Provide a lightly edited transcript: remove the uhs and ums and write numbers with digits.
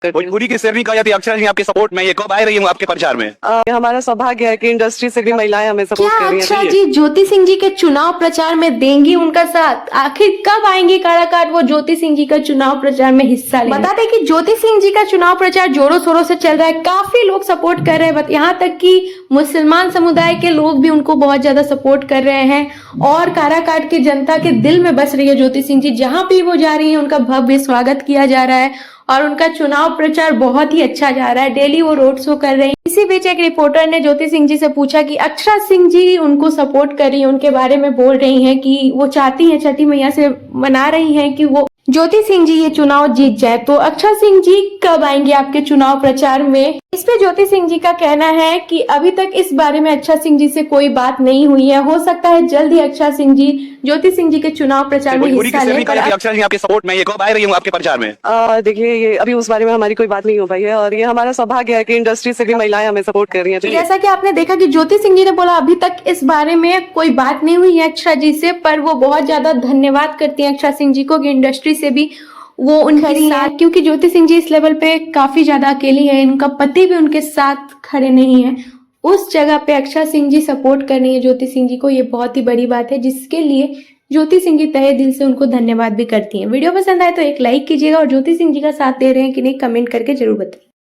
करती हूँ। भोजपुरी की शेरनी कहा जाती है अक्षरा जी आपके सपोर्ट में, ये कब आ रही हूँ आपके प्रचार में? हमारा सौभाग्य है कि इंडस्ट्री से भी महिलाएं हमें सपोर्ट क्या कर रही अक्षरा हैं। जी ज्योति सिंह जी के चुनाव प्रचार में देंगी उनका साथ? आखिर कब आएंगे काराकाट वो ज्योति सिंह जी का चुनाव प्रचार में हिस्सा लेंगे? बता दें कि ज्योति सिंह जी का चुनाव प्रचार जोरों शोरों से चल रहा है, काफी लोग सपोर्ट कर रहे हैं, यहाँ तक कि मुसलमान समुदाय के लोग भी उनको बहुत ज्यादा सपोर्ट कर रहे हैं और काराकाट की जनता के दिल में बस रही है ज्योति सिंह जी। जहां भी वो जा रही है उनका भव्य स्वागत किया जा रहा है और उनका चुनाव प्रचार बहुत ही अच्छा जा रहा है। डेली वो रोड शो कर रही है। इसी बीच एक रिपोर्टर ने ज्योति सिंह जी से पूछा कि अक्षरा सिंह जी उनको सपोर्ट कर रही है, उनके बारे में बोल रही हैं कि वो चाहती हैं, छठी मैया से मना रही हैं कि वो ज्योति सिंह जी ये चुनाव जीत जाए। तो अक्षरा सिंह जी कब आएंगे आपके चुनाव प्रचार में? इस पे ज्योति सिंह जी का कहना है कि अभी तक इस बारे में अक्षरा सिंह जी से कोई बात नहीं हुई है, हो सकता है जल्द ही अक्षरा सिंह जी ज्योति सिंह जी के चुनाव प्रचार में भोजपुरी की हिस्सा शेरनी लें। कहा जाती है अक्षरा जी आपके सपोर्ट में, ये कब आ रही हूँ आपके प्रचार में? देखिए, ये अभी उस बारे में हमारी कोई बात नहीं हो पाई है और ये हमारा सौभाग्य है कि इंडस्ट्री से भी महिलाएं हमें सपोर्ट कर रही हैं। जैसा कि आपने देखा कि ज्योति सिंह जी ने बोला अभी तक इस बारे में कोई बात नहीं हुई है अक्षरा जी से, पर वो बहुत ज्यादा धन्यवाद करती हैं अक्षरा सिंह जी को कि इंडस्ट्री से भी वो उनके साथ, क्योंकि ज्योति सिंह जी इस लेवल पे काफी ज्यादा अकेली है, उनका पति भी उनके साथ खड़े नहीं है। उस जगह पे अक्षरा सिंह जी सपोर्ट कर रही है ज्योति सिंह जी को, ये बहुत ही बड़ी बात है जिसके लिए ज्योति सिंह जी तहे दिल से उनको धन्यवाद भी करती हैं। वीडियो पसंद आए तो एक लाइक कीजिएगा और ज्योति सिंह जी का साथ दे रहे हैं कि नहीं कमेंट करके जरूर बताइए।